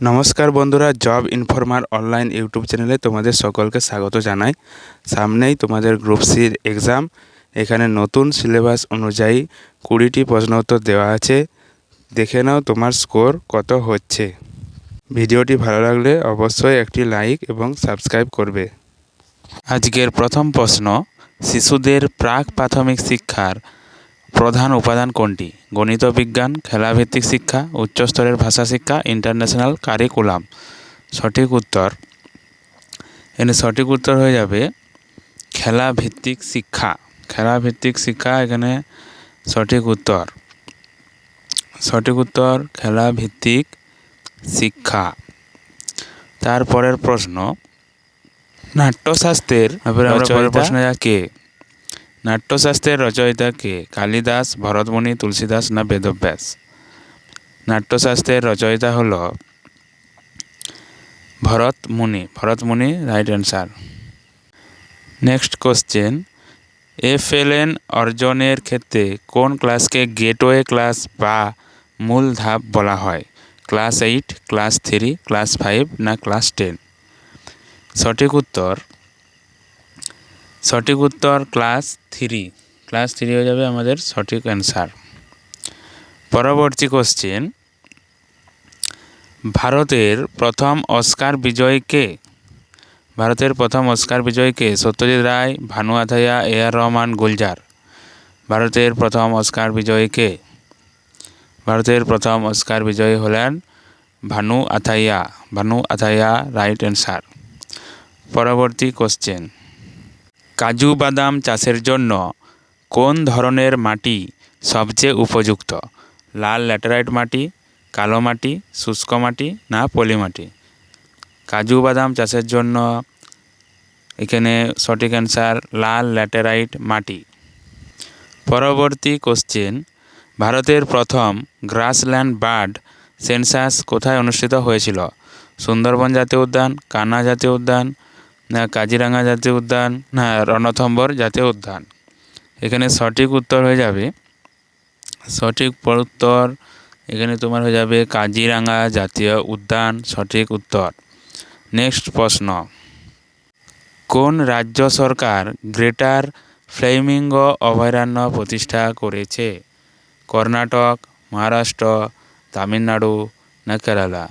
নমস্কার বন্ধুরা, job informer online YouTube চ্যানেলে তোমাদের সকলকে স্বাগত জানাই। সামনেই তোমাদের গ্রুপ সির এক্সাম। এখানে নতুন সিলেবাস অনুযায়ী 20টি প্রশ্ন উত্তর দেওয়া আছে। দেখে নাও তোমার স্কোর কত হচ্ছে। ভিডিওটি ভালো লাগলে অবশ্যই একটি লাইক এবং সাবস্ক্রাইব করবে। আজকের প্রথম প্রশ্ন, শিশুদের প্রাক প্রাথমিক শিক্ষার প্রধান উপাদান কোনটি? গণিত, বিজ্ঞান, খেলাভিত্তিক শিক্ষা, উচ্চস্তরের ভাষা শিক্ষা, ইন্টারন্যাশনাল কারিকুলাম। সঠিক উত্তর হয়ে যাবে খেলাভিত্তিক শিক্ষা। খেলাভিত্তিক শিক্ষা এখানে সঠিক উত্তর খেলাভিত্তিক শিক্ষা। তারপরের প্রশ্ন, নাট্যশাস্ত্রের রচয়িতা কে? কালিদাস, ভরতমুনি, তুলসীদাস না বেদব্যাস? নাট্যশাস্ত্রের রচয়িতা হল Bharatamuni right answer. Next question, FLN অর্জনের ক্ষেত্রে কোন ক্লাসকে গেটওয়ে ক্লাস বা মূল ধাপ বলা হয়? ক্লাস 8, ক্লাস 3, ক্লাস 5 না ক্লাস 10? সঠিক উত্তর ক্লাস 3। ক্লাস 3 হয়ে যাবে আমাদের সঠিক অ্যান্সার। পরবর্তী কোশ্চেন, ভারতের প্রথম অস্কার বিজয়ী কে? সত্যজিৎ রায়, ভানু আথাইয়া, AR রহমান, গুলজার। ভারতের প্রথম অস্কার বিজয়ী হলেন ভানু আথাইয়া রাইট অ্যান্সার। পরবর্তী কোশ্চেন, কাজু বাদাম চাষের জন্য কোন ধরনের মাটি সবচেয়ে উপযুক্ত? লাল ল্যাটেরাইট মাটি, কালো মাটি, শুষ্ক মাটি না পলি মাটি? কাজু বাদাম চাষের জন্য এখানে সঠিক অ্যান্সার লাল ল্যাটেরাইট মাটি। পরবর্তী কোশ্চেন, ভারতের প্রথম গ্রাসল্যান্ড বার্ড সেন্সাস কোথায় অনুষ্ঠিত হয়েছিল? সুন্দরবন জাতীয় উদ্যান, কান্হা জাতীয় উদ্যান না কাজিরাঙা জাতীয় উদ্যান না রণথম্বর জাতীয় উদ্যান? এখানে সঠিক উত্তর হয়ে যাবে তোমার হয়ে যাবে কাজিরাঙা জাতীয় উদ্যান সঠিক উত্তর। নেক্সট প্রশ্ন, কোন রাজ্য সরকার গ্রেটার ফ্লেমিঙ্গো অভয়ারণ্য প্রতিষ্ঠা করেছে? কর্ণাটক, মহারাষ্ট্র, তামিলনাড়ু না কেরালা?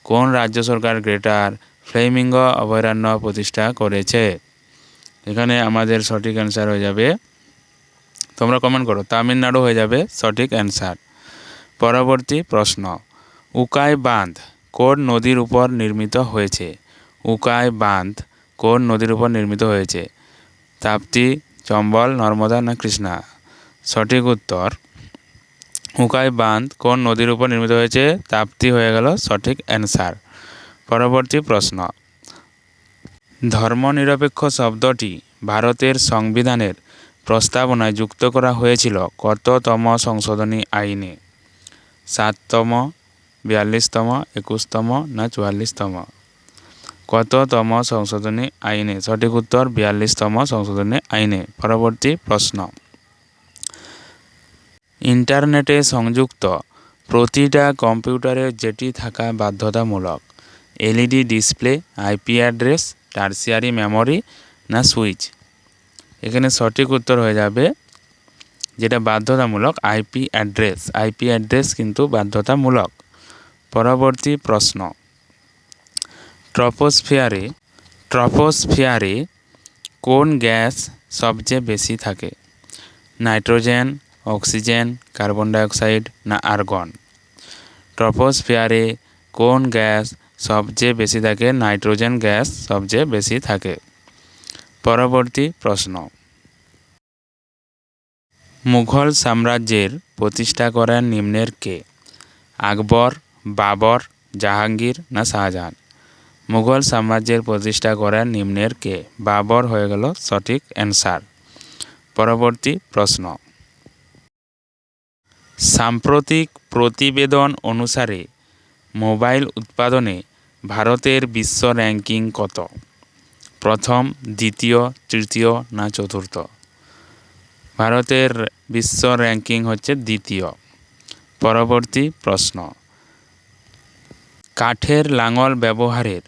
কোন রাজ্য সরকার গ্রেটার ফ্লেমিঙ্গো অভয়ারণ্য প্রতিষ্ঠা করেছে? এখানে আমাদের সঠিক অ্যান্সার হয়ে যাবে, তোমরা কমেন্ট করো, তামিলনাড়ু হয়ে যাবে সঠিক অ্যান্সার। পরবর্তী প্রশ্ন, উকাই বাঁধ কোন নদীর উপর নির্মিত হয়েছে? উকাই বাঁধ কোন নদীর উপর নির্মিত হয়েছে? তাপ্তি, চম্বল, নর্মদা না কৃষ্ণা? সঠিক উত্তর, উকাই বাঁধ কোন নদীর উপর নির্মিত হয়েছে? তাপ্তি হয়ে গেল সঠিক অ্যান্সার। পরবর্তী প্রশ্ন, ধর্মনিরপেক্ষ শব্দটি ভারতের সংবিধানের প্রস্তাবনায় যুক্ত করা হয়েছিল কততম সংশোধনী আইনে? 7তম, 42তম, 21তম না 44তম? কততম সংশোধনী আইনে? সঠিক উত্তর 42তম সংশোধনী আইনে। পরবর্তী প্রশ্ন, ইন্টারনেটে সংযুক্ত প্রতিটা কম্পিউটারে যেটি থাকা বাধ্যতামূলক? LED display, IP address, tertiary memory না সুইচ? এখানে সঠিক উত্তর হয়ে যাবে যেটা বাধ্যতামূলক IP অ্যাড্রেস কিন্তু বাধ্যতামূলক। পরবর্তী প্রশ্ন, ট্রপোস্ফিয়ারে কোন গ্যাস সবচেয়ে বেশি থাকে? নাইট্রোজেন, অক্সিজেন, কার্বন ডাইঅক্সাইড না আর্গন? ট্রপোস্ফিয়ারে কোন গ্যাস সবচেয়ে বেশি থাকে? নাইট্রোজেন গ্যাস সবচেয়ে বেশি থাকে। পরবর্তী প্রশ্ন, মুঘল সাম্রাজ্যের প্রতিষ্ঠা করেন নিম্নের কে? আকবর, বাবর, জাহাঙ্গীর না শাহজাহান? মুঘল সাম্রাজ্যের প্রতিষ্ঠা করেন নিম্নের কে? বাবর হয়ে গেল সঠিক অ্যান্সার। পরবর্তী প্রশ্ন, সাম্প্রতিক প্রতিবেদন অনুসারে মোবাইল উৎপাদনে ভারতের বিশ্ব র্যাঙ্কিং কত? প্রথম, দ্বিতীয়, তৃতীয় না চতুর্থ? ভারতের বিশ্ব র্যাঙ্কিং হচ্ছে দ্বিতীয়। পরবর্তী প্রশ্ন, কাঠের লাঙল ব্যবহারের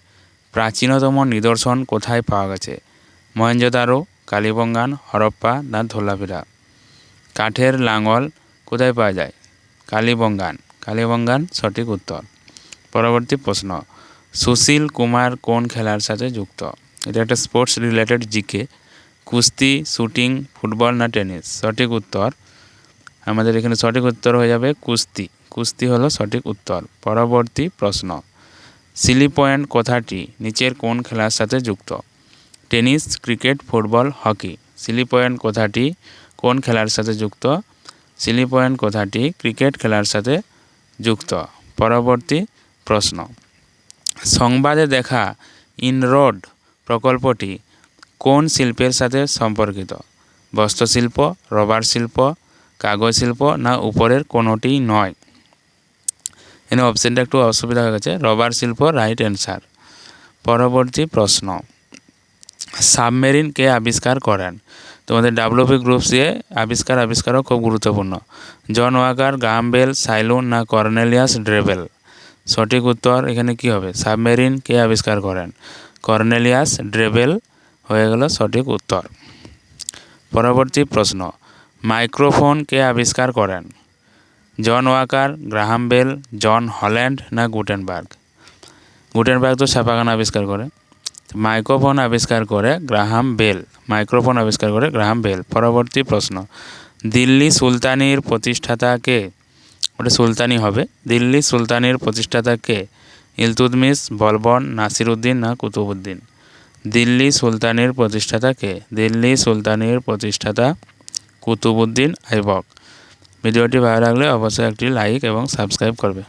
প্রাচীনতম নিদর্শন কোথায় পাওয়া গেছে? মহেঞ্জোদারো, কালীবঙ্গান, হরপ্পা না ধোলাভিরা? কাঠের লাঙল কোথায় পাওয়া যায়? কালীবঙ্গান। কালীবঙ্গান সঠিক উত্তর। পরবর্তী প্রশ্ন, সুশীল কুমার কোন খেলার সাথে যুক্ত? এটা একটা স্পোর্টস রিলেটেড জিকে। কুস্তি, শুটিং, ফুটবল না টেনিস? সঠিক উত্তর আমাদের এখানে সঠিক উত্তর হয়ে যাবে কুস্তি। কুস্তি হলো সঠিক উত্তর। পরবর্তী প্রশ্ন, সিলি পয়েন্ট কথাটি নিচের কোন খেলার সাথে যুক্ত? Tennis, cricket, football, hockey? Seely point কথাটি কোন খেলার সাথে যুক্ত? সিলি পয়েন্ট কথাটি ক্রিকেট খেলার সাথে যুক্ত। পরবর্তী প্রশ্ন, সংবাদে দেখা ইনরোড প্রকল্পটি কোন শিল্পের সাথে সম্পর্কিত? বস্ত্রশিল্প, রবার শিল্প, কাগজ শিল্প না উপরের কোনোটিই নয়? এখানে অপশানটা একটু অসুবিধা হয়ে গেছে, রবার শিল্প রাইট অ্যান্সার। পরবর্তী প্রশ্ন, সাবমেরিন কে আবিষ্কার করেন? তোমাদের ডাব্লিউপি গ্রুপ সি আবিষ্কারও খুব গুরুত্বপূর্ণ। জন ওয়াকার, গ্রাহাম বেল, সাইলুন না কর্নেলিয়াস ড্রেবেল? সঠিক উত্তর এখানে কি হবে? সাবমেরিন কে আবিষ্কার করেন? কর্নেলিয়াস ড্রেবেল হয়ে গেল সঠিক উত্তর। পরবর্তী প্রশ্ন, মাইক্রোফোন কে আবিষ্কার করেন? জন ওয়াকার, গ্রাহাম বেল, জন হল্যান্ড না গুটেনবার্গ? গুটেনবার্গ তো ছাপাখানা আবিষ্কার করে। মাইক্রোফোন আবিষ্কার করে গ্রাহাম বেল। মাইক্রোফোন আবিষ্কার করে গ্রাহাম বেল। পরবর্তী প্রশ্ন, দিল্লি সুলতানির প্রতিষ্ঠাতা কে? ওটা সুলতানি হবে। দিল্লি সুলতানির প্রতিষ্ঠাতা কে? ইলতুৎমিশ, বলবন, নাসিরউদ্দিন না কুতুবউদ্দিন? দিল্লি সুলতানির প্রতিষ্ঠাতা কে? দিল্লি সুলতানির প্রতিষ্ঠাতা কুতুবউদ্দিন আইবক। ভিডিওটি ভালো লাগলে অবশ্যই একটি লাইক এবং সাবস্ক্রাইব করবে।